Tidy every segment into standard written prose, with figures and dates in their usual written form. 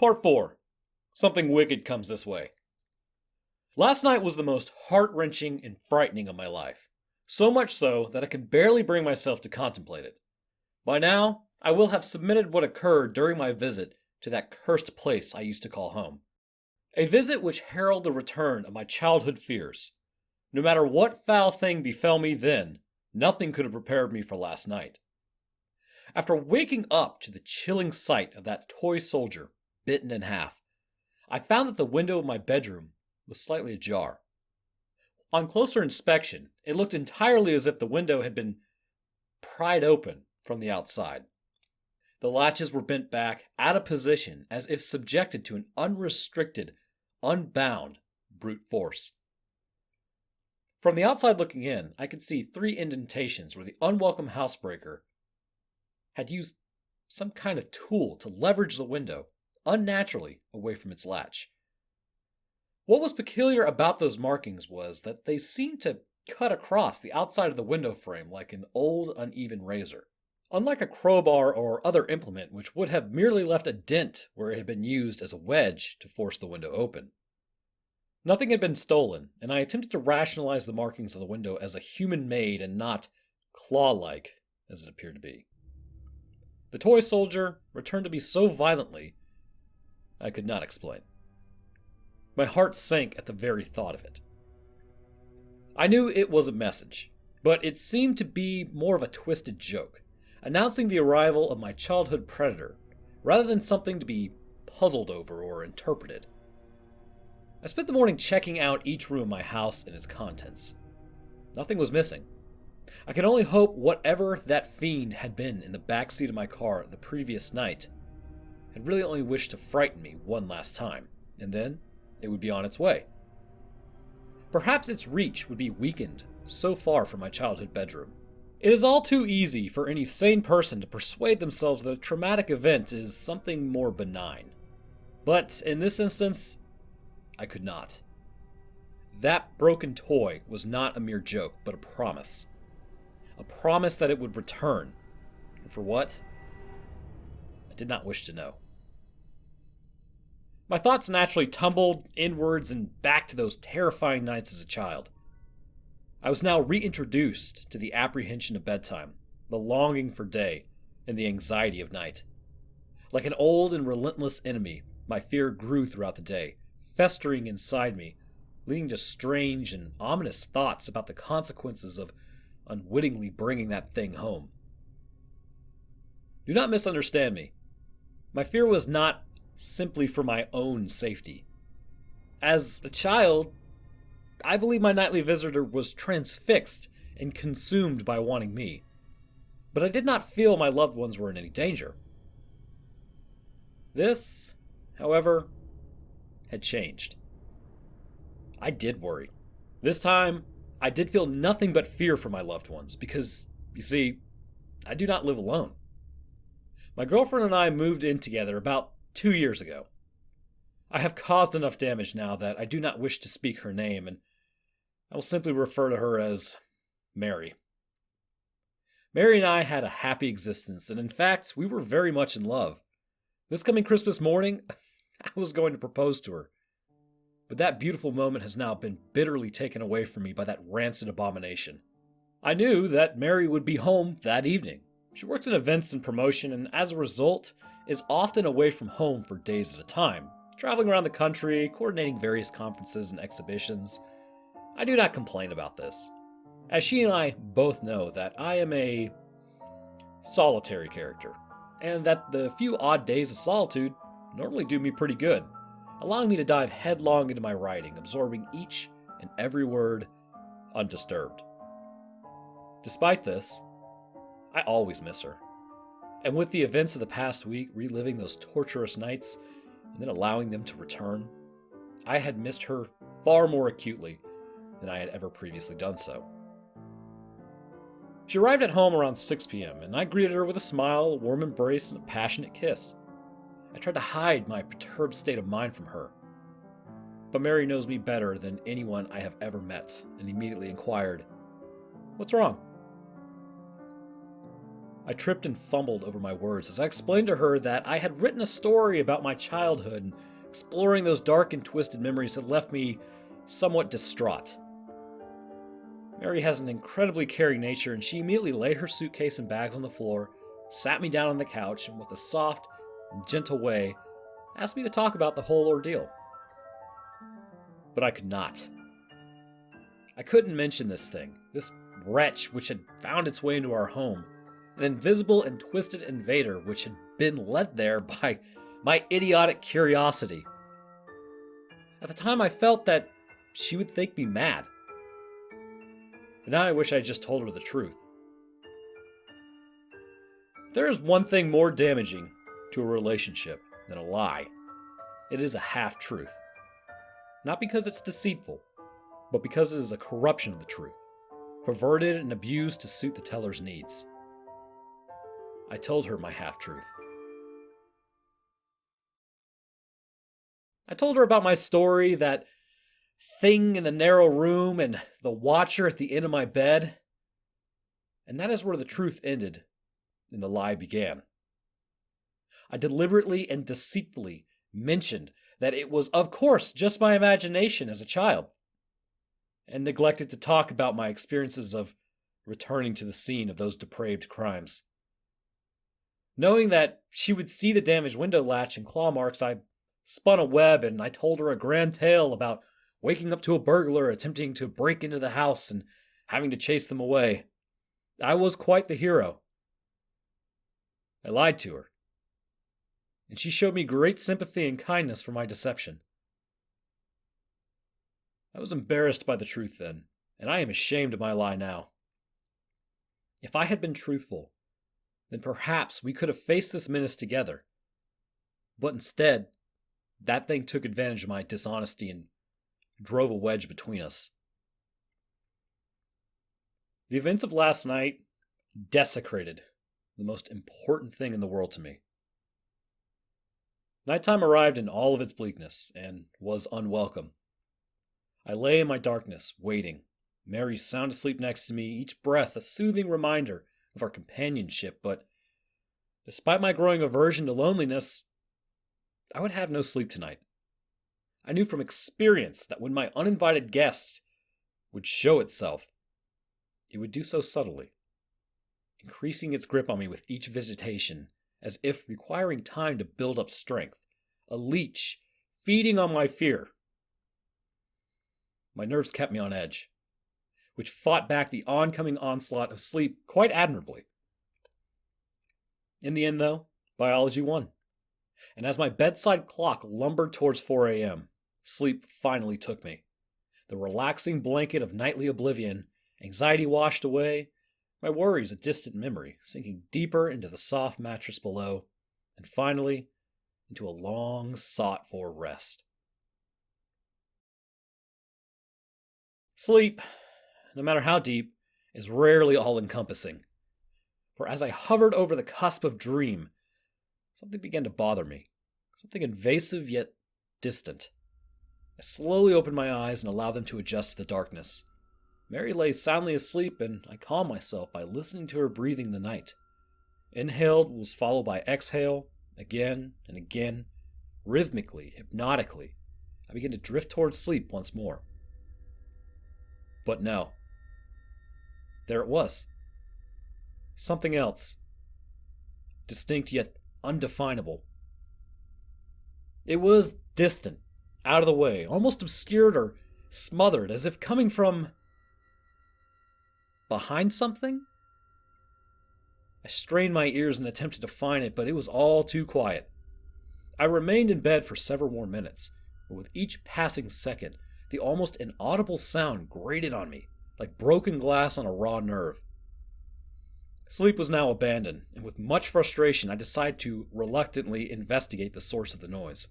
Part 4. Something wicked comes this way. Last night was the most heart-wrenching and frightening of my life. So much so that I can barely bring myself to contemplate it. By now, I will have submitted what occurred during my visit to that cursed place I used to call home. A visit which heralded the return of my childhood fears. No matter what foul thing befell me then, nothing could have prepared me for last night. After waking up to the chilling sight of that toy soldier, bitten in half, I found that the window of my bedroom was slightly ajar. On closer inspection, it looked entirely as if the window had been pried open from the outside. The latches were bent back, out of position, as if subjected to an unrestricted, unbound brute force. From the outside looking in, I could see 3 indentations where the unwelcome housebreaker had used some kind of tool to leverage the window unnaturally away from its latch. What was peculiar about those markings was that they seemed to cut across the outside of the window frame like an old, uneven razor. Unlike a crowbar or other implement which would have merely left a dent where it had been used as a wedge to force the window open. Nothing had been stolen, and I attempted to rationalize the markings of the window as a human-made and not claw-like as it appeared to be. The toy soldier returned to me so violently, I could not explain. My heart sank at the very thought of it. I knew it was a message, but it seemed to be more of a twisted joke, announcing the arrival of my childhood predator, rather than something to be puzzled over or interpreted. I spent the morning checking out each room of my house and its contents. Nothing was missing. I could only hope whatever that fiend had been in the backseat of my car the previous night had really only wished to frighten me one last time, and then it would be on its way. Perhaps its reach would be weakened so far from my childhood bedroom. It is all too easy for any sane person to persuade themselves that a traumatic event is something more benign. But in this instance, I could not. That broken toy was not a mere joke, but a promise. A promise that it would return. And for what? I did not wish to know. My thoughts naturally tumbled inwards and back to those terrifying nights as a child. I was now reintroduced to the apprehension of bedtime, the longing for day, and the anxiety of night. Like an old and relentless enemy, my fear grew throughout the day, festering inside me, leading to strange and ominous thoughts about the consequences of unwittingly bringing that thing home. Do not misunderstand me. My fear was not simply for my own safety. As a child, I believe my nightly visitor was transfixed and consumed by wanting me, but I did not feel my loved ones were in any danger. This, however, had changed. I did worry. This time, I did feel nothing but fear for my loved ones because, you see, I do not live alone. My girlfriend and I moved in together about 2 years ago. I have caused enough damage now that I do not wish to speak her name, and I will simply refer to her as Mary. Mary and I had a happy existence, and in fact, we were very much in love. This coming Christmas morning, I was going to propose to her. But that beautiful moment has now been bitterly taken away from me by that rancid abomination. I knew that Mary would be home that evening. She works in events and promotion, and as a result, is often away from home for days at a time, traveling around the country, coordinating various conferences and exhibitions. I do not complain about this, as she and I both know that I am a solitary character, and that the few odd days of solitude normally do me pretty good, allowing me to dive headlong into my writing, absorbing each and every word undisturbed. Despite this, I always miss her. And with the events of the past week, reliving those torturous nights and then allowing them to return, I had missed her far more acutely than I had ever previously done so. She arrived at home around 6 p.m., and I greeted her with a smile, a warm embrace, and a passionate kiss. I tried to hide my perturbed state of mind from her. But Mary knows me better than anyone I have ever met, and immediately inquired, "What's wrong?" I tripped and fumbled over my words as I explained to her that I had written a story about my childhood, and exploring those dark and twisted memories had left me somewhat distraught. Mary has an incredibly caring nature, and she immediately laid her suitcase and bags on the floor, sat me down on the couch, and with a soft and gentle way, asked me to talk about the whole ordeal. But I could not. I couldn't mention this thing, this wretch which had found its way into our home, an invisible and twisted invader which had been led there by my idiotic curiosity. At the time, I felt that she would think me mad. But now I wish I had just told her the truth. If there is one thing more damaging to a relationship than a lie, it is a half-truth. Not because it's deceitful, but because it is a corruption of the truth, perverted and abused to suit the teller's needs. I told her my half-truth. I told her about my story, that thing in the narrow room, and the watcher at the end of my bed. And that is where the truth ended and the lie began. I deliberately and deceitfully mentioned that it was, of course, just my imagination as a child, and neglected to talk about my experiences of returning to the scene of those depraved crimes. Knowing that she would see the damaged window latch and claw marks, I spun a web, and I told her a grand tale about waking up to a burglar attempting to break into the house and having to chase them away. I was quite the hero. I lied to her, and she showed me great sympathy and kindness for my deception. I was embarrassed by the truth then, and I am ashamed of my lie now. If I had been truthful, then perhaps we could have faced this menace together. But instead, that thing took advantage of my dishonesty and drove a wedge between us. The events of last night desecrated the most important thing in the world to me. Nighttime arrived in all of its bleakness and was unwelcome. I lay in my darkness, waiting, Mary sound asleep next to me, each breath a soothing reminder of our companionship, but despite my growing aversion to loneliness, I would have no sleep tonight. I knew from experience that when my uninvited guest would show itself, it would do so subtly, increasing its grip on me with each visitation, as if requiring time to build up strength, a leech feeding on my fear. My nerves kept me on edge, which fought back the oncoming onslaught of sleep quite admirably. In the end, though, biology won. And as my bedside clock lumbered towards 4 a.m., sleep finally took me. The relaxing blanket of nightly oblivion, anxiety washed away, my worries a distant memory, sinking deeper into the soft mattress below, and finally into a long sought-for rest. Sleep, no matter how deep, is rarely all-encompassing. For as I hovered over the cusp of dream, something began to bother me, something invasive yet distant. I slowly opened my eyes and allowed them to adjust to the darkness. Mary lay soundly asleep, and I calmed myself by listening to her breathing the night. Inhale was followed by exhale, again and again, rhythmically, hypnotically. I began to drift towards sleep once more. But no. There it was. Something else. Distinct yet undefinable. It was distant, out of the way, almost obscured or smothered, as if coming from behind something? I strained my ears and attempted to find it, but it was all too quiet. I remained in bed for several more minutes, but with each passing second, the almost inaudible sound grated on me, like broken glass on a raw nerve. Sleep was now abandoned, and with much frustration, I decided to reluctantly investigate the source of the noise.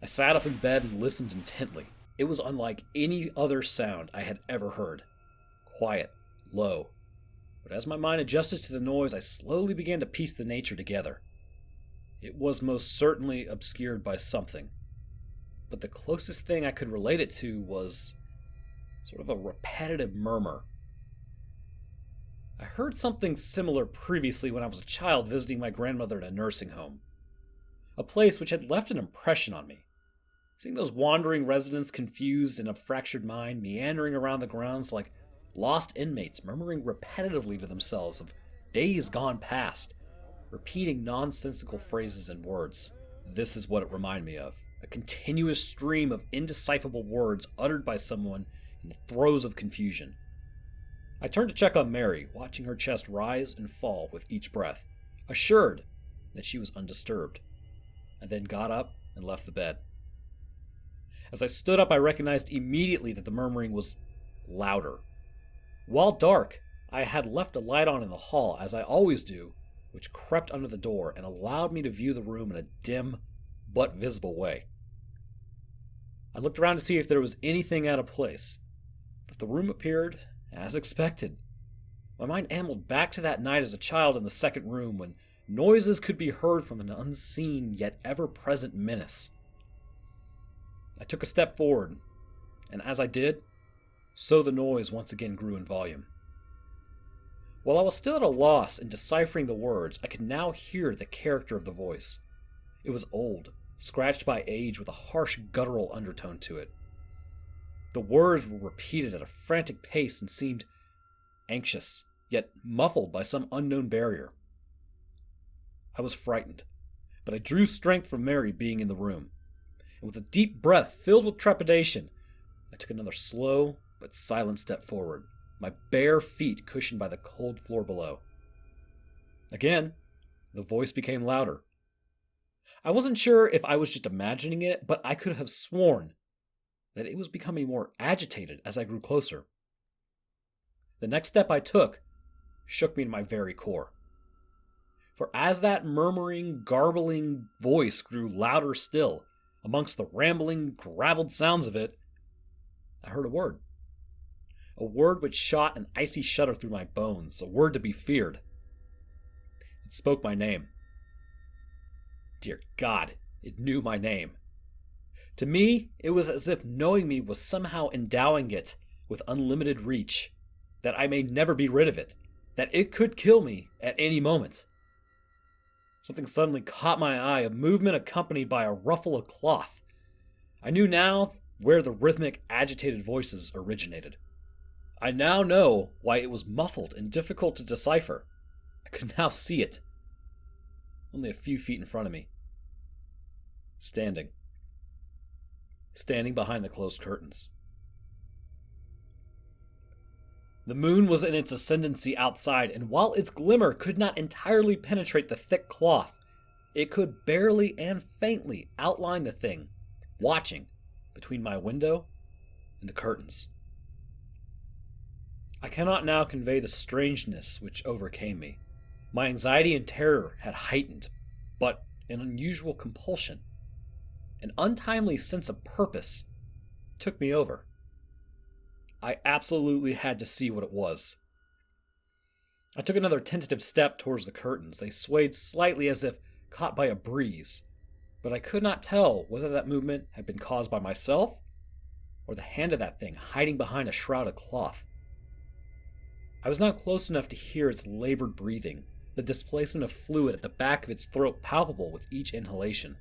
I sat up in bed and listened intently. It was unlike any other sound I had ever heard. Quiet, low. But as my mind adjusted to the noise, I slowly began to piece the nature together. It was most certainly obscured by something, but the closest thing I could relate it to was sort of a repetitive murmur. I heard something similar previously when I was a child visiting my grandmother in a nursing home, a place which had left an impression on me. Seeing those wandering residents confused and of fractured mind meandering around the grounds like lost inmates murmuring repetitively to themselves of days gone past, repeating nonsensical phrases and words. This is what it reminded me of. A continuous stream of indecipherable words uttered by someone in the throes of confusion. I turned to check on Mary, watching her chest rise and fall with each breath, assured that she was undisturbed. I then got up and left the bed. As I stood up, I recognized immediately that the murmuring was louder. While dark, I had left a light on in the hall, as I always do, which crept under the door and allowed me to view the room in a dim but visible way. I looked around to see if there was anything out of place, but the room appeared as expected. My mind ambled back to that night as a child in the second room when noises could be heard from an unseen yet ever-present menace. I took a step forward, and as I did, so the noise once again grew in volume. While I was still at a loss in deciphering the words, I could now hear the character of the voice. It was old, scratched by age with a harsh guttural undertone to it. The words were repeated at a frantic pace and seemed anxious, yet muffled by some unknown barrier. I was frightened, but I drew strength from Mary being in the room, and with a deep breath filled with trepidation, I took another slow but silent step forward, my bare feet cushioned by the cold floor below. Again, the voice became louder. I wasn't sure if I was just imagining it, but I could have sworn that it was becoming more agitated as I grew closer. The next step I took shook me to my very core. For as that murmuring, garbling voice grew louder still, amongst the rambling, graveled sounds of it, I heard a word. A word which shot an icy shudder through my bones, a word to be feared. It spoke my name. Dear God, it knew my name. To me, it was as if knowing me was somehow endowing it with unlimited reach, that I may never be rid of it, that it could kill me at any moment. Something suddenly caught my eye, a movement accompanied by a ruffle of cloth. I knew now where the rhythmic, agitated voices originated. I now know why it was muffled and difficult to decipher. I could now see it, only a few feet in front of me. Standing behind the closed curtains. The moon was in its ascendancy outside, and while its glimmer could not entirely penetrate the thick cloth, it could barely and faintly outline the thing, watching between my window and the curtains. I cannot now convey the strangeness which overcame me. My anxiety and terror had heightened, but an unusual compulsion, an untimely sense of purpose, took me over. I absolutely had to see what it was. I took another tentative step towards the curtains. They swayed slightly as if caught by a breeze, but I could not tell whether that movement had been caused by myself or the hand of that thing hiding behind a shroud of cloth. I was now close enough to hear its labored breathing, the displacement of fluid at the back of its throat palpable with each inhalation.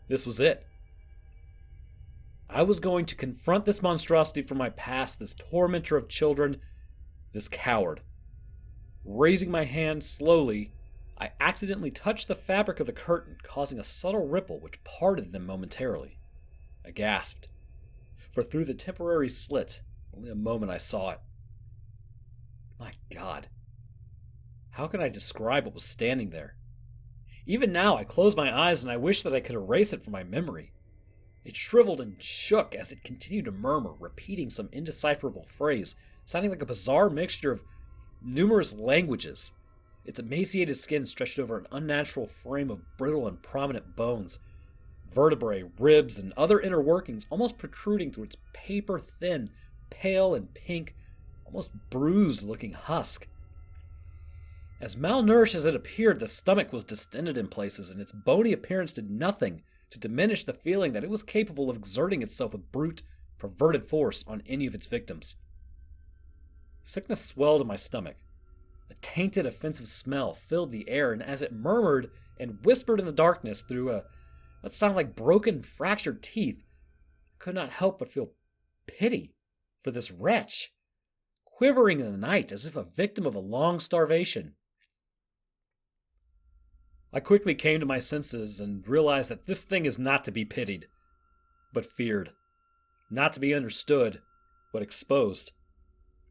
This was it. I was going to confront this monstrosity from my past, this tormentor of children, this coward. Raising my hand slowly, I accidentally touched the fabric of the curtain, causing a subtle ripple which parted them momentarily. I gasped, for through the temporary slit, only a moment I saw it. My God, how can I describe what was standing there? Even now, I close my eyes and I wish that I could erase it from my memory. It shriveled and shook as it continued to murmur, repeating some indecipherable phrase, sounding like a bizarre mixture of numerous languages. Its emaciated skin stretched over an unnatural frame of brittle and prominent bones, vertebrae, ribs, and other inner workings almost protruding through its paper-thin, pale and pink, almost bruised-looking husk. As malnourished as it appeared, the stomach was distended in places, and its bony appearance did nothing to diminish the feeling that it was capable of exerting itself with brute, perverted force on any of its victims. Sickness swelled in my stomach. A tainted, offensive smell filled the air, and as it murmured and whispered in the darkness through what sounded like broken, fractured teeth, I could not help but feel pity for this wretch, quivering in the night as if a victim of a long starvation. I quickly came to my senses and realized that this thing is not to be pitied, but feared. Not to be understood, but exposed.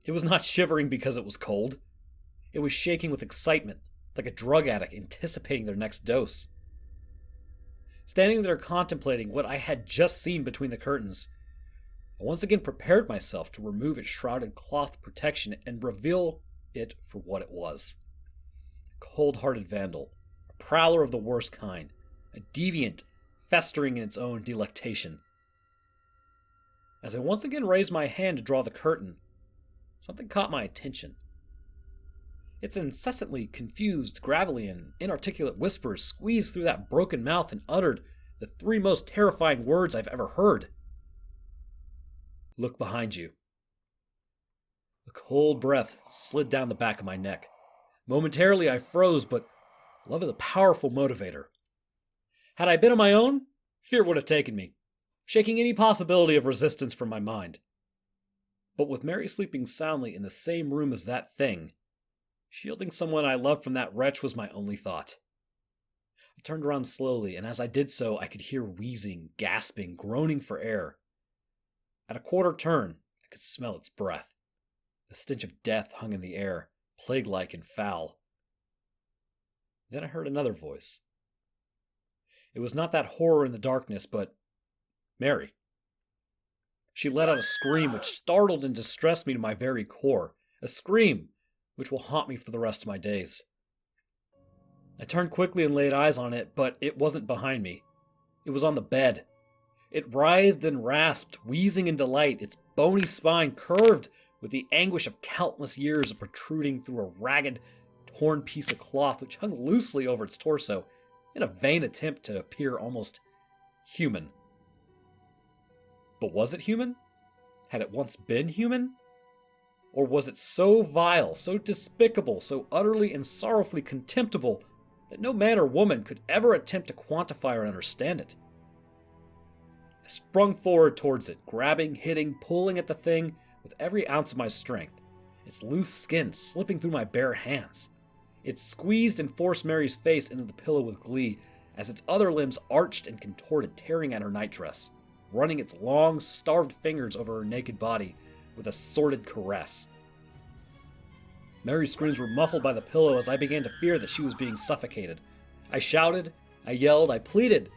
It was not shivering because it was cold. It was shaking with excitement, like a drug addict anticipating their next dose. Standing there contemplating what I had just seen between the curtains, I once again prepared myself to remove its shrouded cloth protection and reveal it for what it was. A cold-hearted vandal, a prowler of the worst kind, a deviant festering in its own delectation. As I once again raised my hand to draw the curtain, something caught my attention. Its incessantly confused, gravelly, and inarticulate whispers squeezed through that broken mouth and uttered the three most terrifying words I've ever heard. Look behind you. A cold breath slid down the back of my neck. Momentarily I froze, but love is a powerful motivator. Had I been on my own, fear would have taken me, shaking any possibility of resistance from my mind. But with Mary sleeping soundly in the same room as that thing, shielding someone I loved from that wretch was my only thought. I turned around slowly, and as I did so, I could hear wheezing, gasping, groaning for air. At a quarter turn, I could smell its breath. The stench of death hung in the air, plague-like and foul. Then I heard another voice. It was not that horror in the darkness, but Mary. She let out a scream which startled and distressed me to my very core, a scream which will haunt me for the rest of my days. I turned quickly and laid eyes on it, but it wasn't behind me. It was on the bed. It writhed and rasped, wheezing in delight, its bony spine curved with the anguish of countless years of protruding through a ragged, torn piece of cloth which hung loosely over its torso in a vain attempt to appear almost human. But was it human? Had it once been human? Or was it so vile, so despicable, so utterly and sorrowfully contemptible that no man or woman could ever attempt to quantify or understand it? I sprung forward towards it, grabbing, hitting, pulling at the thing with every ounce of my strength, its loose skin slipping through my bare hands. It squeezed and forced Mary's face into the pillow with glee as its other limbs arched and contorted, tearing at her nightdress, running its long, starved fingers over her naked body with a sordid caress. Mary's screams were muffled by the pillow as I began to fear that she was being suffocated. I shouted, I yelled, I pleaded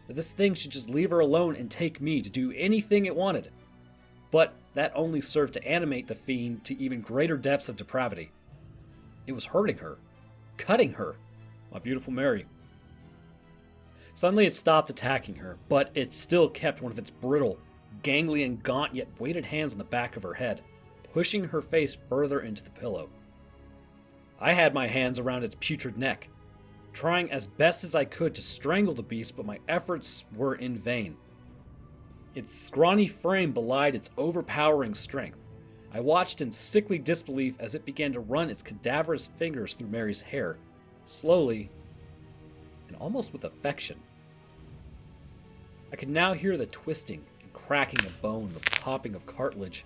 that this thing should just leave her alone and take me to do anything it wanted. But that only served to animate the fiend to even greater depths of depravity. It was hurting her, cutting her, my beautiful Mary. Suddenly it stopped attacking her, but it still kept one of its brittle, ganglion, gaunt yet weighted hands on the back of her head, pushing her face further into the pillow. I had my hands around its putrid neck, trying as best as I could to strangle the beast, but my efforts were in vain. Its scrawny frame belied its overpowering strength. I watched in sickly disbelief as it began to run its cadaverous fingers through Mary's hair, slowly and almost with affection. I could now hear the twisting and cracking of bone, the popping of cartilage,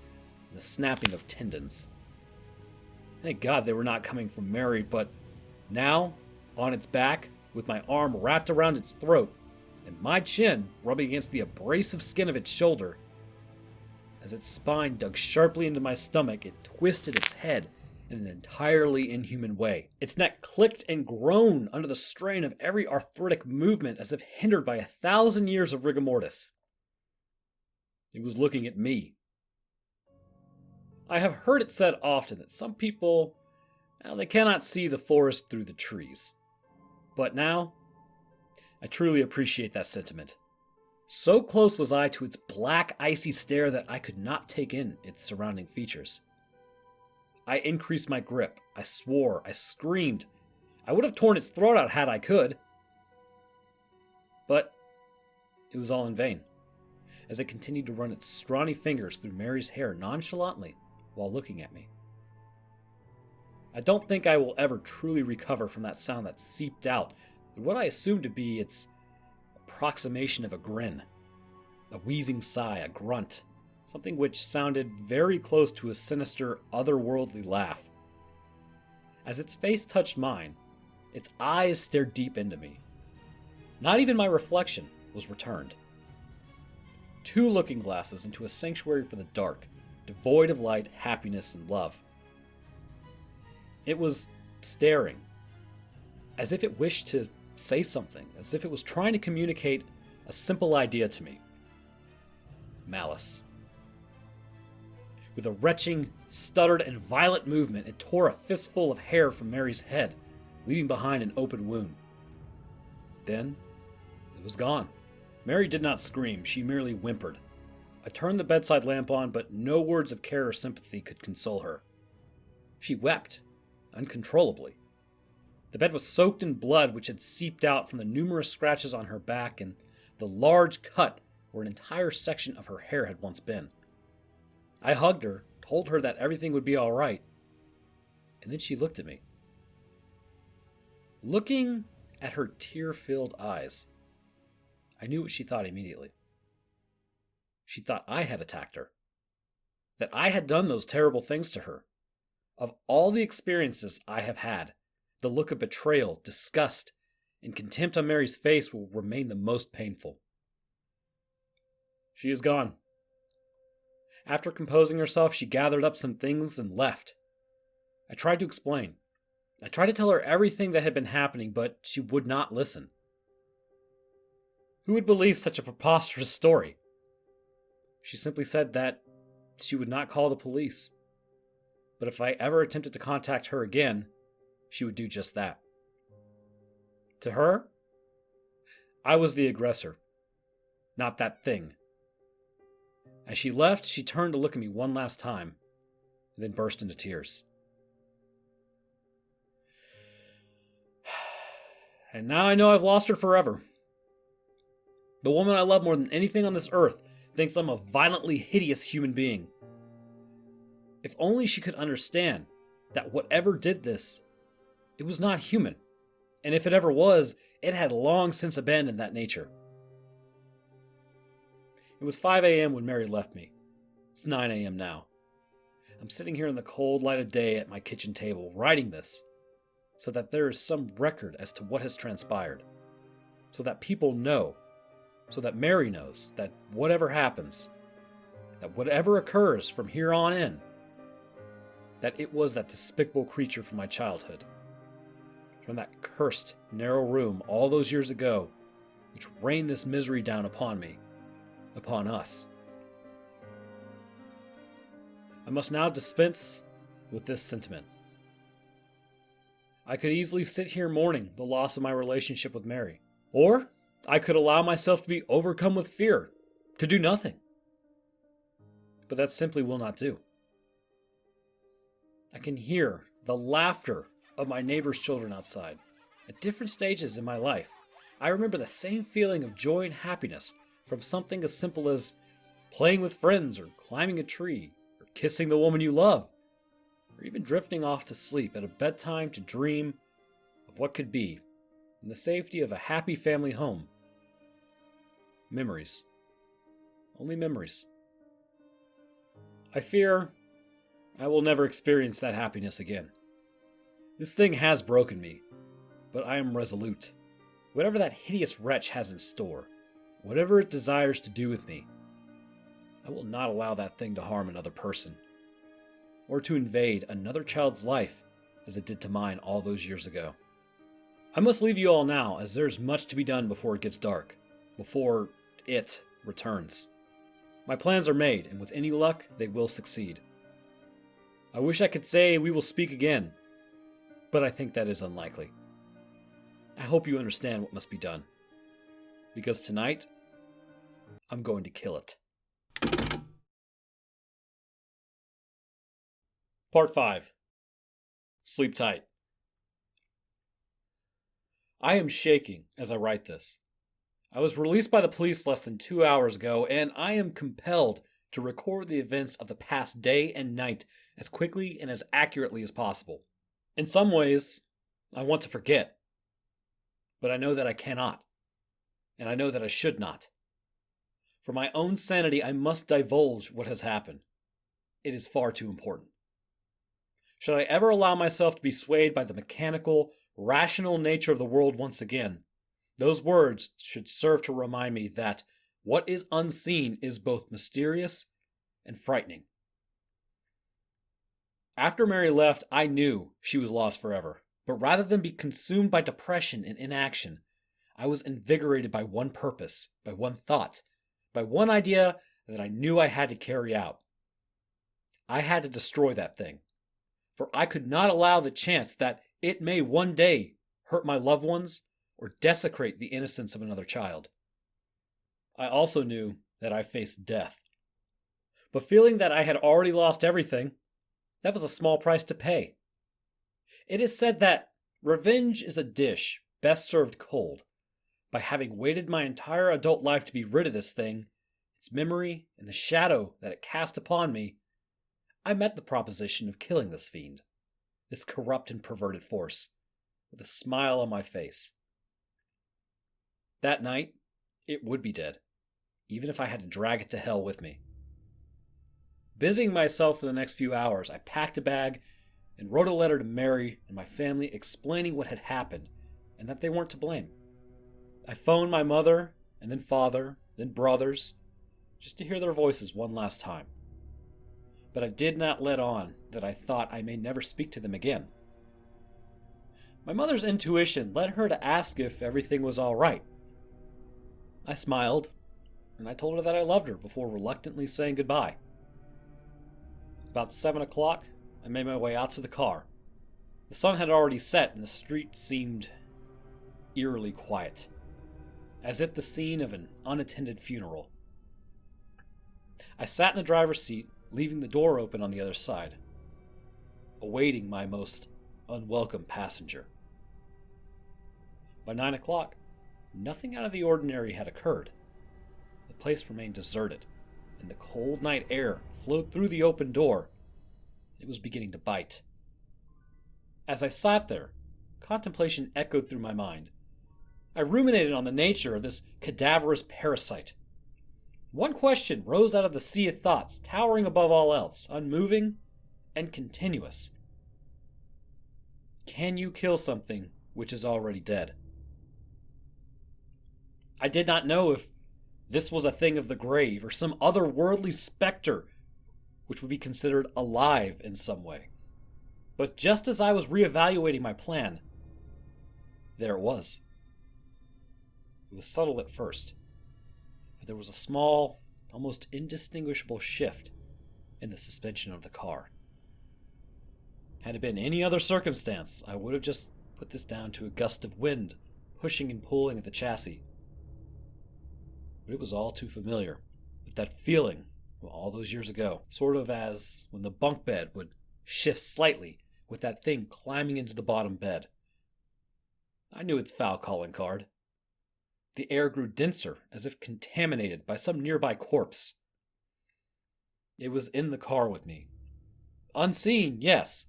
and the snapping of tendons. Thank God they were not coming from Mary, but now, on its back, with my arm wrapped around its throat, and my chin rubbing against the abrasive skin of its shoulder, as its spine dug sharply into my stomach, it twisted its head in an entirely inhuman way. Its neck clicked and groaned under the strain of every arthritic movement as if hindered by 1,000 years of rigor mortis. It was looking at me. I have heard it said often that some people, they cannot see the forest through the trees. But now, I truly appreciate that sentiment. So close was I to its black, icy stare that I could not take in its surrounding features. I increased my grip. I swore. I screamed. I would have torn its throat out had I could. But it was all in vain, as it continued to run its scrawny fingers through Mary's hair nonchalantly while looking at me. I don't think I will ever truly recover from that sound that seeped out through what I assumed to be its approximation of a grin. A wheezing sigh, a grunt, something which sounded very close to a sinister, otherworldly laugh. As its face touched mine, its eyes stared deep into me. Not even my reflection was returned. 2 looking glasses into a sanctuary for the dark, devoid of light, happiness, and love. It was staring, as if it wished to say something, as if it was trying to communicate a simple idea to me. Malice. With a retching, stuttered, and violent movement, it tore a fistful of hair from Mary's head, leaving behind an open wound. Then, it was gone. Mary did not scream, she merely whimpered. I turned the bedside lamp on, but no words of care or sympathy could console her. She wept, uncontrollably. The bed was soaked in blood which had seeped out from the numerous scratches on her back and the large cut where an entire section of her hair had once been. I hugged her, told her that everything would be all right, and then she looked at me. Looking at her tear-filled eyes, I knew what she thought immediately. She thought I had attacked her, that I had done those terrible things to her. Of all the experiences I have had, the look of betrayal, disgust, and contempt on Mary's face will remain the most painful. She is gone. After composing herself, she gathered up some things and left. I tried to explain. I tried to tell her everything that had been happening, but she would not listen. Who would believe such a preposterous story? She simply said that she would not call the police. But if I ever attempted to contact her again, she would do just that. To her, I was the aggressor, not that thing. As she left, she turned to look at me one last time, and then burst into tears. And now I know I've lost her forever. The woman I love more than anything on this earth thinks I'm a violently hideous human being. If only she could understand that whatever did this, it was not human, and if it ever was, it had long since abandoned that nature. It was 5 a.m. when Mary left me. It's 9 a.m. now. I'm sitting here in the cold light of day at my kitchen table, writing this, so that there is some record as to what has transpired, so that people know, so that Mary knows that whatever happens, that whatever occurs from here on in, that it was that despicable creature from my childhood, from that cursed, narrow room all those years ago, which rained this misery down upon me, upon us. I must now dispense with this sentiment. I could easily sit here mourning the loss of my relationship with Mary, or I could allow myself to be overcome with fear, to do nothing. But that simply will not do. I can hear the laughter of my neighbor's children outside. At different stages in my life, I remember the same feeling of joy and happiness from something as simple as playing with friends or climbing a tree or kissing the woman you love, or even drifting off to sleep at a bedtime to dream of what could be in the safety of a happy family home. Memories. Only memories. I fear I will never experience that happiness again. This thing has broken me, but I am resolute. Whatever that hideous wretch has in store, whatever it desires to do with me, I will not allow that thing to harm another person, or to invade another child's life as it did to mine all those years ago. I must leave you all now, as there is much to be done before it gets dark, before it returns. My plans are made, and with any luck, they will succeed. I wish I could say we will speak again, but I think that is unlikely. I hope you understand what must be done, because tonight, I'm going to kill it. Part 5. Sleep tight. I am shaking as I write this. I was released by the police less than 2 hours ago, and I am compelled to record the events of the past day and night as quickly and as accurately as possible. In some ways, I want to forget, but I know that I cannot, and I know that I should not. For my own sanity, I must divulge what has happened. It is far too important. Should I ever allow myself to be swayed by the mechanical, rational nature of the world once again, those words should serve to remind me that what is unseen is both mysterious and frightening. After Mary left, I knew she was lost forever. But rather than be consumed by depression and inaction, I was invigorated by one purpose, by one thought, by one idea that I knew I had to carry out. I had to destroy that thing, for I could not allow the chance that it may one day hurt my loved ones or desecrate the innocence of another child. I also knew that I faced death. But feeling that I had already lost everything, that was a small price to pay. It is said that revenge is a dish best served cold. By having waited my entire adult life to be rid of this thing, its memory, and the shadow that it cast upon me, I met the proposition of killing this fiend, this corrupt and perverted force, with a smile on my face. That night, it would be dead, even if I had to drag it to hell with me. Busying myself for the next few hours, I packed a bag and wrote a letter to Mary and my family explaining what had happened and that they weren't to blame. I phoned my mother, and then father, then brothers, just to hear their voices one last time. But I did not let on that I thought I may never speak to them again. My mother's intuition led her to ask if everything was all right. I smiled, and I told her that I loved her before reluctantly saying goodbye. About 7 o'clock, I made my way out to the car. The sun had already set, and the street seemed eerily quiet, as if the scene of an unattended funeral. I sat in the driver's seat, leaving the door open on the other side, awaiting my most unwelcome passenger. By 9 o'clock, nothing out of the ordinary had occurred. The place remained deserted, and the cold night air flowed through the open door. It was beginning to bite. As I sat there, contemplation echoed through my mind. I ruminated on the nature of this cadaverous parasite. One question rose out of the sea of thoughts, towering above all else, unmoving and continuous. Can you kill something which is already dead? I did not know if this was a thing of the grave or some otherworldly specter which would be considered alive in some way. But just as I was reevaluating my plan, there it was. It was subtle at first, but there was a small, almost indistinguishable shift in the suspension of the car. Had it been any other circumstance, I would have just put this down to a gust of wind pushing and pulling at the chassis. But it was all too familiar with that feeling from all those years ago, sort of as when the bunk bed would shift slightly with that thing climbing into the bottom bed. I knew its foul calling card. The air grew denser, as if contaminated by some nearby corpse. It was in the car with me. Unseen, yes,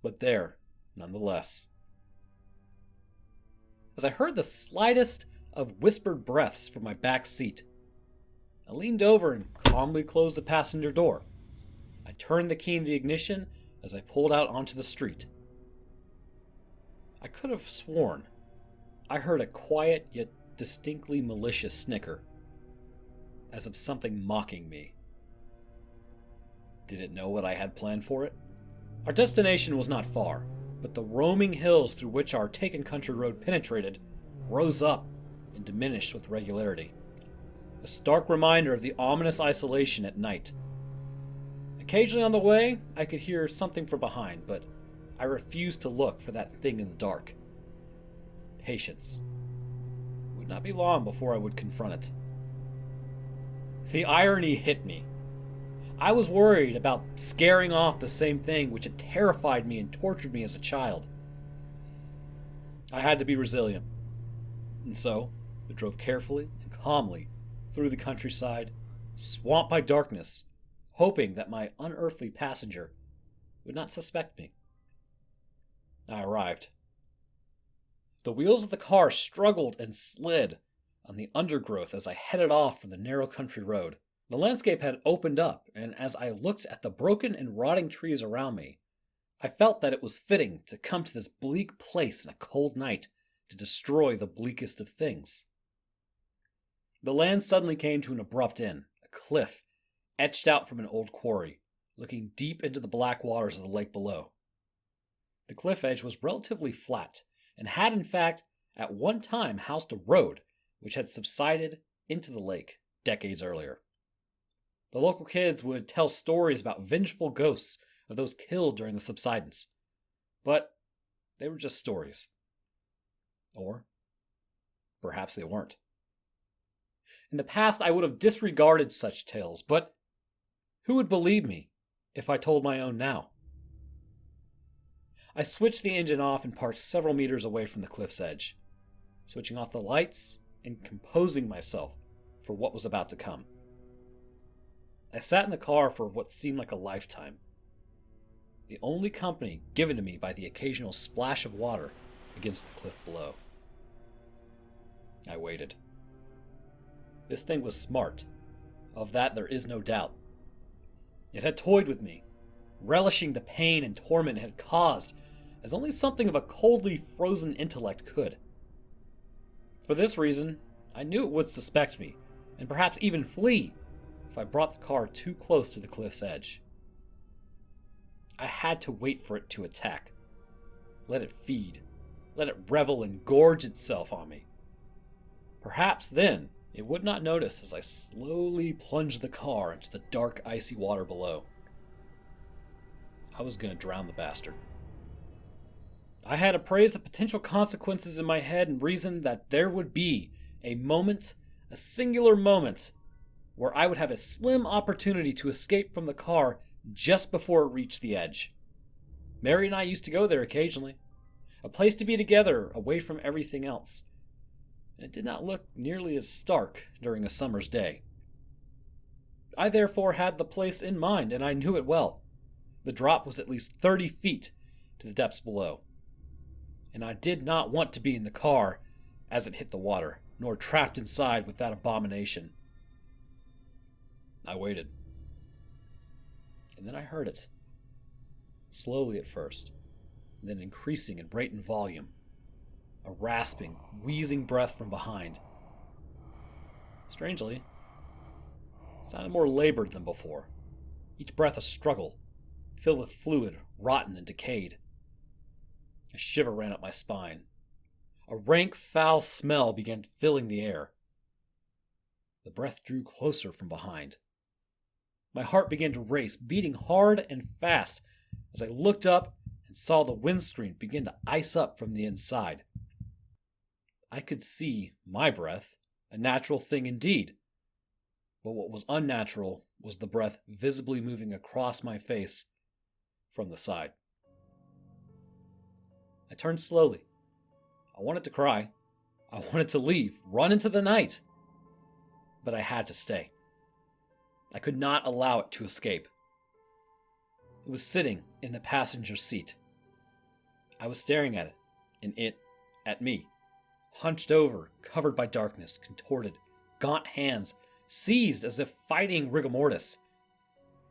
but there, nonetheless. As I heard the slightest of whispered breaths from my back seat, I leaned over and calmly closed the passenger door. I turned the key in the ignition as I pulled out onto the street. I could have sworn I heard a quiet yet distinctly malicious snicker, as of something mocking me. Did it know what I had planned for it? Our destination was not far, but the roaming hills through which our taken country road penetrated rose up and diminished with regularity, a stark reminder of the ominous isolation at night. Occasionally on the way, I could hear something from behind, but I refused to look for that thing in the dark. Patience. It would not be long before I would confront it. The irony hit me. I was worried about scaring off the same thing which had terrified me and tortured me as a child. I had to be resilient, and so I drove carefully and calmly through the countryside, swamped by darkness, hoping that my unearthly passenger would not suspect me. I arrived. The wheels of the car struggled and slid on the undergrowth as I headed off from the narrow country road. The landscape had opened up, and as I looked at the broken and rotting trees around me, I felt that it was fitting to come to this bleak place in a cold night to destroy the bleakest of things. The land suddenly came to an abrupt end, a cliff etched out from an old quarry, looking deep into the black waters of the lake below. The cliff edge was relatively flat, and had in fact at one time housed a road which had subsided into the lake decades earlier. The local kids would tell stories about vengeful ghosts of those killed during the subsidence, but they were just stories. Or perhaps they weren't. In the past, I would have disregarded such tales, but who would believe me if I told my own now? I switched the engine off and parked several meters away from the cliff's edge, switching off the lights and composing myself for what was about to come. I sat in the car for what seemed like a lifetime, the only company given to me by the occasional splash of water against the cliff below. I waited. This thing was smart. Of that there is no doubt. It had toyed with me, relishing the pain and torment it had caused as only something of a coldly frozen intellect could. For this reason, I knew it would suspect me, and perhaps even flee, if I brought the car too close to the cliff's edge. I had to wait for it to attack. Let it feed. Let it revel and gorge itself on me. Perhaps then it would not notice as I slowly plunged the car into the dark, icy water below. I was going to drown the bastard. I had appraised the potential consequences in my head and reasoned that there would be a moment, a singular moment, where I would have a slim opportunity to escape from the car just before it reached the edge. Mary and I used to go there occasionally, a place to be together away from everything else. And it did not look nearly as stark during a summer's day. I therefore had the place in mind, and I knew it well. The drop was at least 30 feet to the depths below, and I did not want to be in the car as it hit the water, nor trapped inside with that abomination. I waited. And then I heard it. Slowly at first, and then increasing in rate and volume. A rasping, wheezing breath from behind. Strangely, it sounded more labored than before. Each breath a struggle, filled with fluid, rotten and decayed. A shiver ran up my spine. A rank, foul smell began filling the air. The breath drew closer from behind. My heart began to race, beating hard and fast as I looked up and saw the windscreen begin to ice up from the inside. I could see my breath, a natural thing indeed. But what was unnatural was the breath visibly moving across my face from the side. I turned slowly. I wanted to cry. I wanted to leave, run into the night. But I had to stay. I could not allow it to escape. It was sitting in the passenger seat. I was staring at it, and it at me. Hunched over, covered by darkness, contorted, gaunt hands, seized as if fighting rigor mortis.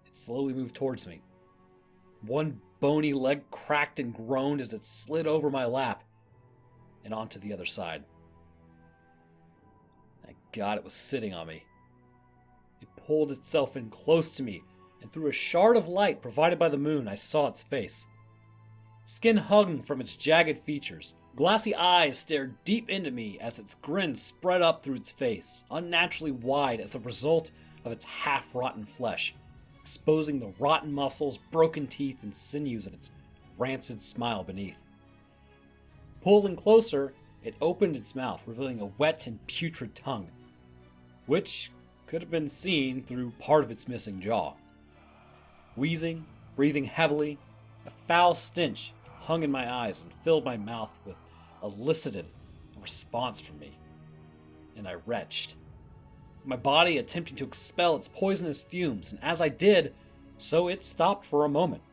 It slowly moved towards me. One bony leg cracked and groaned as it slid over my lap and onto the other side. Thank God it was sitting on me. It pulled itself in close to me, and through a shard of light provided by the moon, I saw its face. Skin hung from its jagged features. Glassy eyes stared deep into me as its grin spread up through its face, unnaturally wide as a result of its half-rotten flesh, exposing the rotten muscles, broken teeth, and sinews of its rancid smile beneath. Pulling closer, it opened its mouth, revealing a wet and putrid tongue, which could have been seen through part of its missing jaw. Wheezing, breathing heavily, a foul stench hung in my eyes and filled my mouth with elicited a response from me, and I retched, my body attempting to expel its poisonous fumes, and as I did, so it stopped for a moment,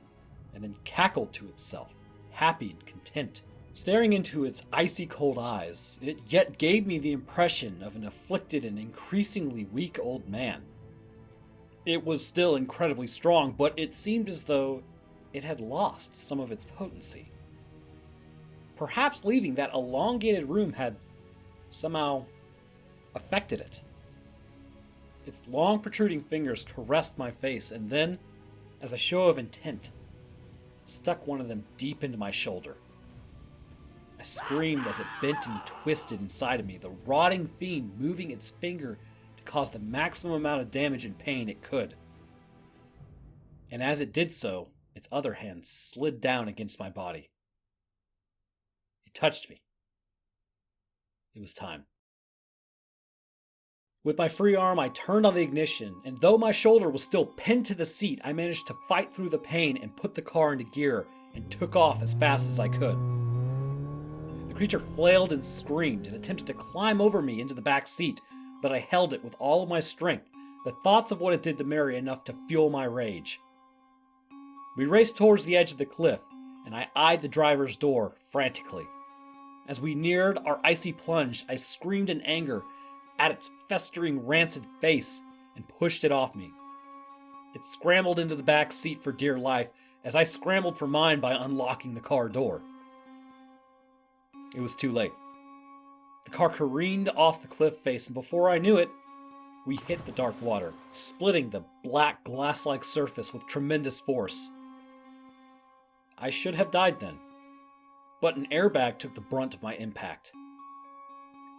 and then cackled to itself, happy and content. Staring into its icy cold eyes, it yet gave me the impression of an afflicted and increasingly weak old man. It was still incredibly strong, but it seemed as though it had lost some of its potency. Perhaps leaving that elongated room had somehow affected it. Its long protruding fingers caressed my face, and then, as a show of intent, it stuck one of them deep into my shoulder. I screamed as it bent and twisted inside of me, the rotting fiend moving its finger to cause the maximum amount of damage and pain it could. And as it did so, its other hand slid down against my body. It touched me. It was time. With my free arm, I turned on the ignition, and though my shoulder was still pinned to the seat, I managed to fight through the pain and put the car into gear and took off as fast as I could. The creature flailed and screamed and attempted to climb over me into the back seat, but I held it with all of my strength, the thoughts of what it did to Mary enough to fuel my rage. We raced towards the edge of the cliff, and I eyed the driver's door frantically. As we neared our icy plunge, I screamed in anger at its festering, rancid face and pushed it off me. It scrambled into the back seat for dear life as I scrambled for mine by unlocking the car door. It was too late. The car careened off the cliff face, and before I knew it, we hit the dark water, splitting the black glass-like surface with tremendous force. I should have died then, but an airbag took the brunt of my impact.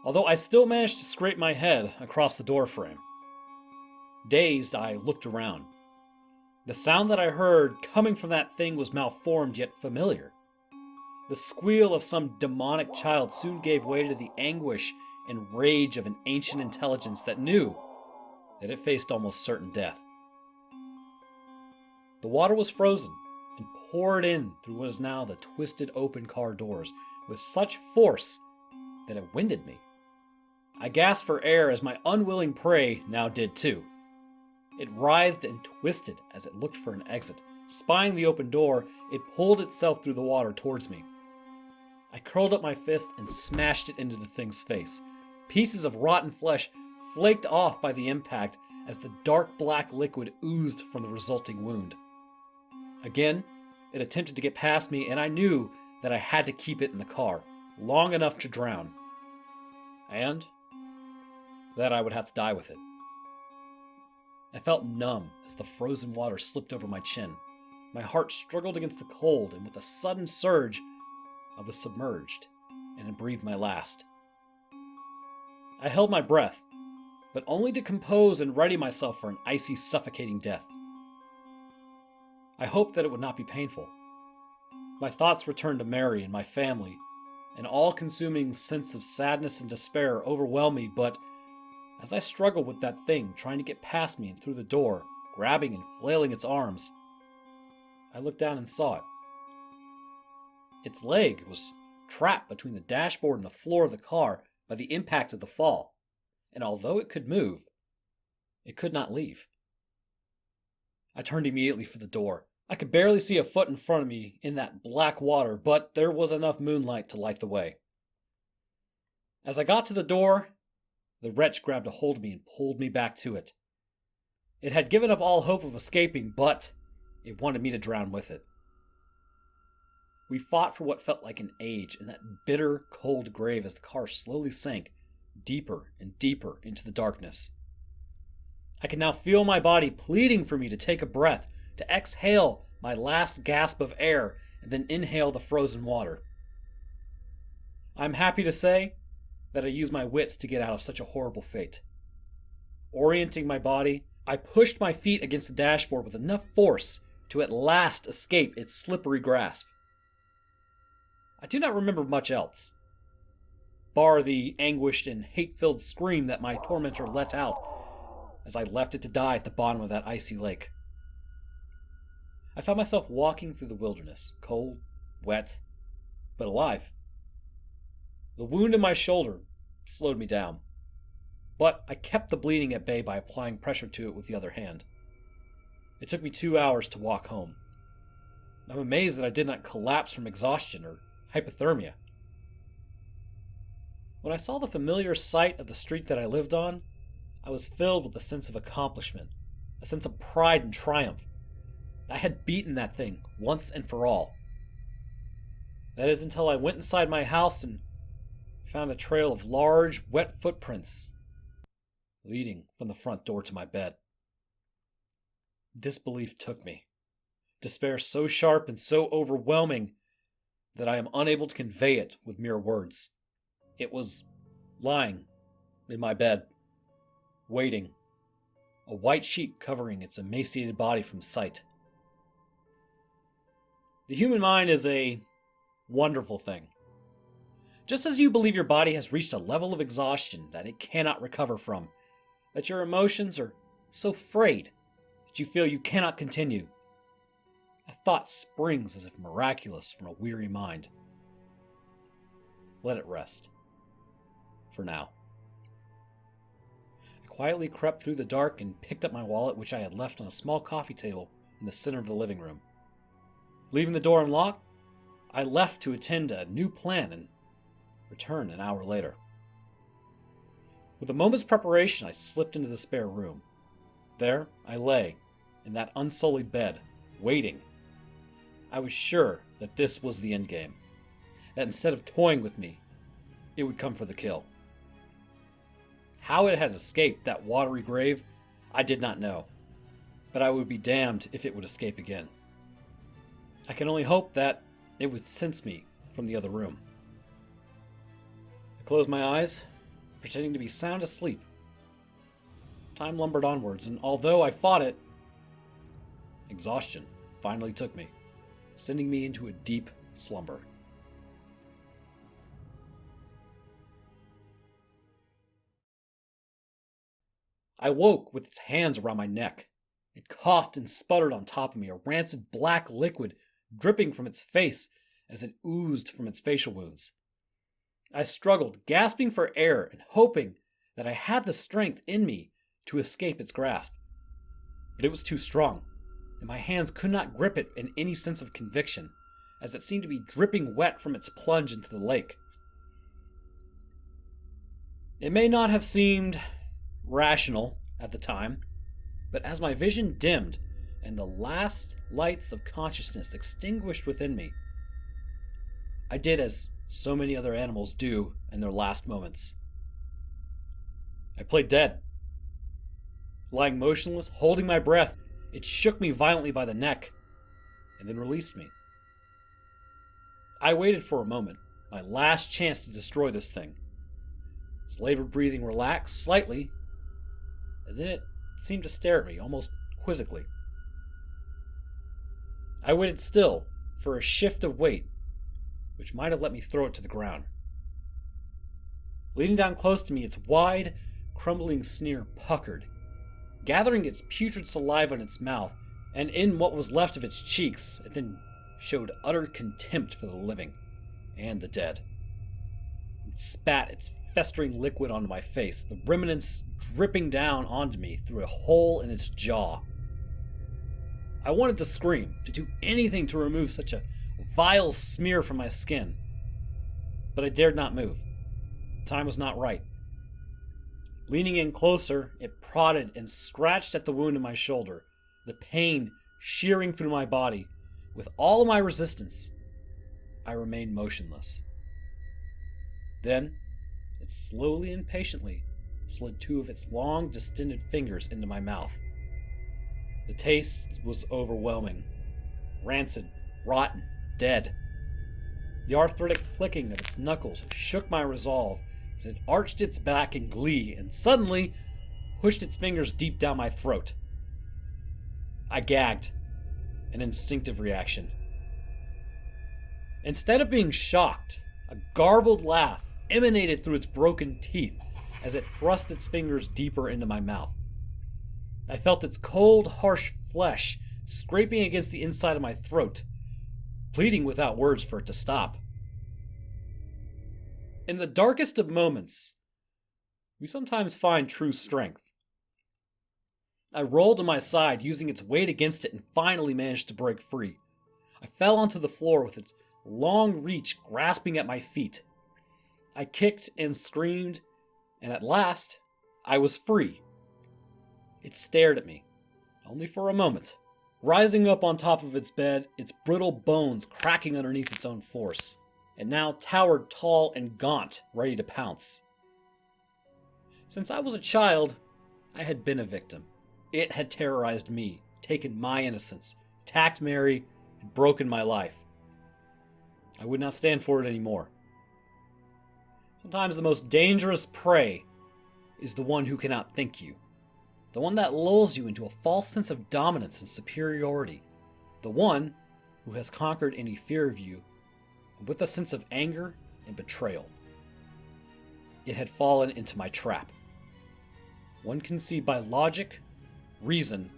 Although I still managed to scrape my head across the doorframe. Dazed, I looked around. The sound that I heard coming from that thing was malformed yet familiar. The squeal of some demonic child soon gave way to the anguish and rage of an ancient intelligence that knew that it faced almost certain death. The water was frozen and poured in through what is now the twisted open car doors with such force that it winded me. I gasped for air as my unwilling prey now did too. It writhed and twisted as it looked for an exit. Spying the open door, it pulled itself through the water towards me. I curled up my fist and smashed it into the thing's face. Pieces of rotten flesh flaked off by the impact as the dark black liquid oozed from the resulting wound. Again, it attempted to get past me, and I knew that I had to keep it in the car, long enough to drown. And that I would have to die with it. I felt numb as the frozen water slipped over my chin. My heart struggled against the cold, and with a sudden surge, I was submerged and had breathed my last. I held my breath, but only to compose and ready myself for an icy, suffocating death. I hoped that it would not be painful. My thoughts returned to Mary and my family. An all-consuming sense of sadness and despair overwhelmed me, but as I struggled with that thing trying to get past me and through the door, grabbing and flailing its arms, I looked down and saw it. Its leg was trapped between the dashboard and the floor of the car by the impact of the fall, and although it could move, it could not leave. I turned immediately for the door. I could barely see a foot in front of me in that black water, but there was enough moonlight to light the way. As I got to the door, the wretch grabbed a hold of me and pulled me back to it. It had given up all hope of escaping, but it wanted me to drown with it. We fought for what felt like an age in that bitter, cold grave as the car slowly sank deeper and deeper into the darkness. I could now feel my body pleading for me to take a breath, to exhale my last gasp of air, and then inhale the frozen water. I'm happy to say that I used my wits to get out of such a horrible fate. Orienting my body, I pushed my feet against the dashboard with enough force to at last escape its slippery grasp. I do not remember much else, bar the anguished and hate-filled scream that my tormentor let out as I left it to die at the bottom of that icy lake. I found myself walking through the wilderness, cold, wet, but alive. The wound in my shoulder slowed me down, but I kept the bleeding at bay by applying pressure to it with the other hand. It took me 2 hours to walk home. I'm amazed that I did not collapse from exhaustion or hypothermia. When I saw the familiar sight of the street that I lived on, I was filled with a sense of accomplishment, a sense of pride and triumph. I had beaten that thing once and for all. That is until I went inside my house and found a trail of large, wet footprints leading from the front door to my bed. Disbelief took me, despair so sharp and so overwhelming that I am unable to convey it with mere words. It was lying in my bed, waiting, a white sheet covering its emaciated body from sight. The human mind is a wonderful thing. Just as you believe your body has reached a level of exhaustion that it cannot recover from, that your emotions are so frayed that you feel you cannot continue, a thought springs as if miraculous from a weary mind. Let it rest. For now. I quietly crept through the dark and picked up my wallet, which I had left on a small coffee table in the center of the living room. Leaving the door unlocked, I left to attend a new plan and returned an hour later. With a moment's preparation, I slipped into the spare room. There I lay, in that unsullied bed, waiting. I was sure that this was the endgame, that instead of toying with me, it would come for the kill. How it had escaped that watery grave, I did not know, but I would be damned if it would escape again. I can only hope that it would sense me from the other room. I closed my eyes, pretending to be sound asleep. Time lumbered onwards, and although I fought it, exhaustion finally took me, sending me into a deep slumber. I woke with its hands around my neck. It coughed and sputtered on top of me, a rancid black liquid dripping from its face as it oozed from its facial wounds. I struggled, gasping for air and hoping that I had the strength in me to escape its grasp. But it was too strong, and my hands could not grip it in any sense of conviction, as it seemed to be dripping wet from its plunge into the lake. It may not have seemed rational at the time, but as my vision dimmed and the last lights of consciousness extinguished within me, I did as so many other animals do in their last moments. I played dead. Lying motionless, holding my breath, it shook me violently by the neck and then released me. I waited for a moment, my last chance to destroy this thing. Its labored breathing relaxed slightly, and then it seemed to stare at me almost quizzically. I waited still for a shift of weight, which might have let me throw it to the ground. Leaning down close to me, its wide, crumbling sneer puckered, gathering its putrid saliva in its mouth and in what was left of its cheeks. It then showed utter contempt for the living and the dead. It spat its festering liquid onto my face, the remnants dripping down onto me through a hole in its jaw. I wanted to scream, to do anything to remove such a vile smear from my skin, but I dared not move. The time was not right. Leaning in closer, it prodded and scratched at the wound in my shoulder, the pain shearing through my body. With all of my resistance, I remained motionless. Then, it slowly and patiently slid two of its long, distended fingers into my mouth. The taste was overwhelming. Rancid, rotten, dead. The arthritic clicking of its knuckles shook my resolve as it arched its back in glee and suddenly pushed its fingers deep down my throat. I gagged, an instinctive reaction. Instead of being shocked, a garbled laugh emanated through its broken teeth as it thrust its fingers deeper into my mouth. I felt its cold, harsh flesh scraping against the inside of my throat, pleading without words for it to stop. In the darkest of moments, we sometimes find true strength. I rolled to my side, using its weight against it, and finally managed to break free. I fell onto the floor with its long reach grasping at my feet. I kicked and screamed, and at last, I was free. It stared at me, only for a moment, rising up on top of its bed, its brittle bones cracking underneath its own force. It now towered tall and gaunt, ready to pounce. Since I was a child, I had been a victim. It had terrorized me, taken my innocence, attacked Mary, and broken my life. I would not stand for it anymore. Sometimes the most dangerous prey is the one who can outthink you. The one that lulls you into a false sense of dominance and superiority. The one who has conquered any fear of you with a sense of anger and betrayal. It had fallen into my trap. One can see by logic, reason,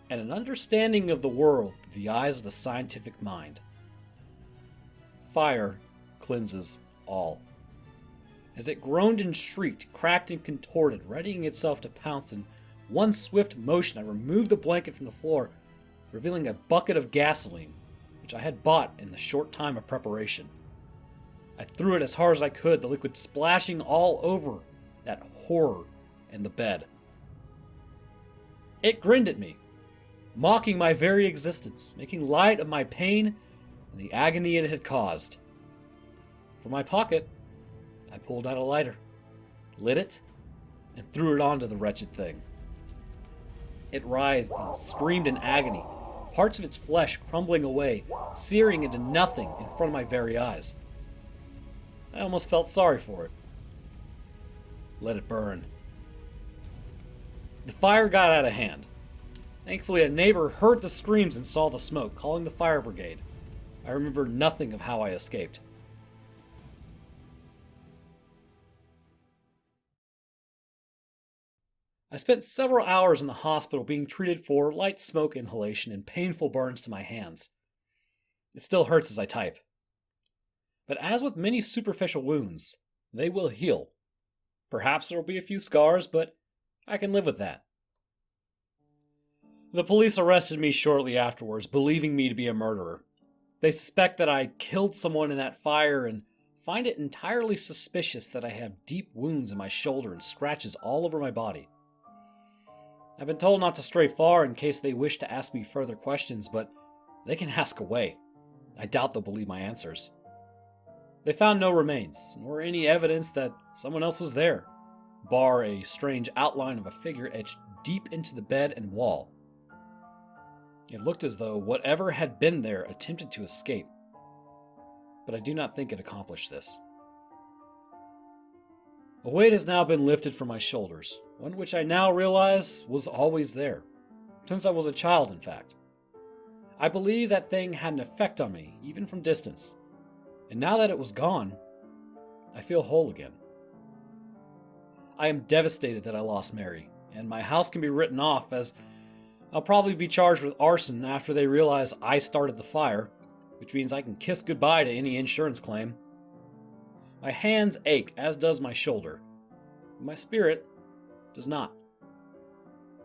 and an understanding of the world through the eyes of the scientific mind. Fire cleanses all. As it groaned and shrieked, cracked and contorted, readying itself to pounce, in one swift motion I removed the blanket from the floor, revealing a bucket of gasoline, which I had bought in the short time of preparation. I threw it as hard as I could, the liquid splashing all over that horror and the bed. It grinned at me, mocking my very existence, making light of my pain and the agony it had caused. From my pocket, I pulled out a lighter, lit it, and threw it onto the wretched thing. It writhed and screamed in agony, parts of its flesh crumbling away, searing into nothing in front of my very eyes. I almost felt sorry for it. Let it burn. The fire got out of hand. Thankfully, a neighbor heard the screams and saw the smoke, calling the fire brigade. I remember nothing of how I escaped. I spent several hours in the hospital being treated for light smoke inhalation and painful burns to my hands. It still hurts as I type. But as with many superficial wounds, they will heal. Perhaps there will be a few scars, but I can live with that. The police arrested me shortly afterwards, believing me to be a murderer. They suspect that I killed someone in that fire and find it entirely suspicious that I have deep wounds in my shoulder and scratches all over my body. I've been told not to stray far in case they wish to ask me further questions, but they can ask away. I doubt they'll believe my answers. They found no remains, nor any evidence that someone else was there, bar a strange outline of a figure etched deep into the bed and wall. It looked as though whatever had been there attempted to escape, but I do not think it accomplished this. A weight has now been lifted from my shoulders, one which I now realize was always there, since I was a child, in fact. I believe that thing had an effect on me, even from distance, and now that it was gone, I feel whole again. I am devastated that I lost Mary, and my house can be written off as I'll probably be charged with arson after they realize I started the fire, which means I can kiss goodbye to any insurance claim. My hands ache, as does my shoulder. My spirit does not.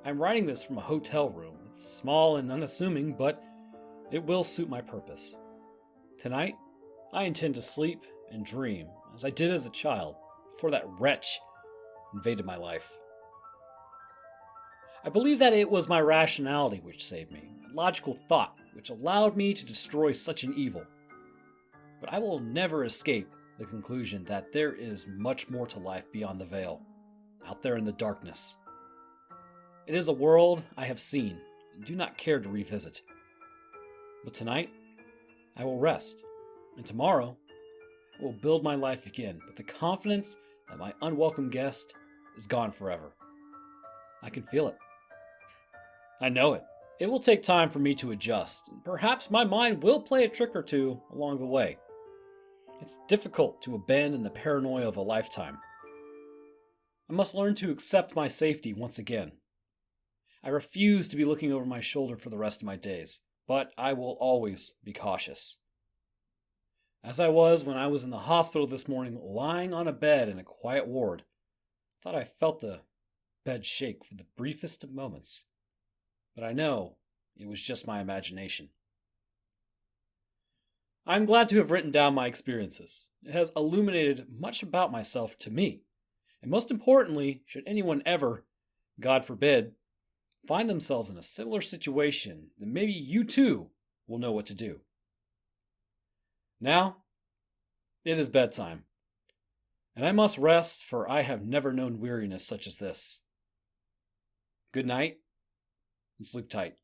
I'm writing this from a hotel room. It's small and unassuming, but it will suit my purpose. Tonight, I intend to sleep and dream, as I did as a child, before that wretch invaded my life. I believe that it was my rationality which saved me, a logical thought which allowed me to destroy such an evil. But I will never escape the conclusion that there is much more to life beyond the veil, out there in the darkness. It is a world I have seen and do not care to revisit. But tonight, I will rest, and tomorrow, I will build my life again with the confidence that my unwelcome guest is gone forever. I can feel it. I know it. It will take time for me to adjust, and perhaps my mind will play a trick or two along the way. It's difficult to abandon the paranoia of a lifetime. I must learn to accept my safety once again. I refuse to be looking over my shoulder for the rest of my days, but I will always be cautious. As I was when I was in the hospital this morning, lying on a bed in a quiet ward, I thought I felt the bed shake for the briefest of moments. But I know it was just my imagination. I'm glad to have written down my experiences. It has illuminated much about myself to me. And most importantly, should anyone ever, God forbid, find themselves in a similar situation, then maybe you too will know what to do. Now, it is bedtime, and I must rest, for I have never known weariness such as this. Good night, and sleep tight.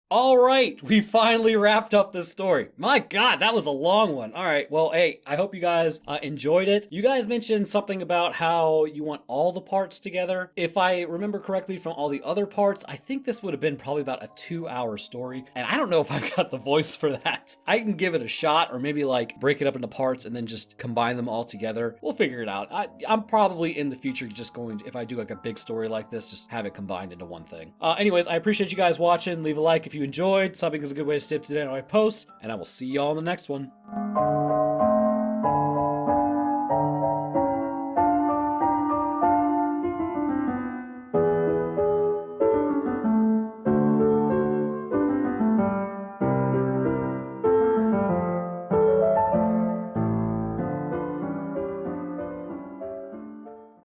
All right, we finally wrapped up this story. My God, that was a long one. All right, well, hey, I hope you guys enjoyed it. You guys mentioned something about how you want all the parts together. If I remember correctly from all the other parts, I think this would have been probably about a 2-hour story, and I don't know if I've got the voice for that. I can give it a shot, or maybe like break it up into parts and then just combine them all together. We'll figure it out. I'm probably in the future just going to, if I do like a big story like this, just have it combined into one thing. Anyways, I appreciate you guys watching. Leave a like if you enjoyed. Subbing is a good way to stay up to date on my post, and I will see y'all in the next one.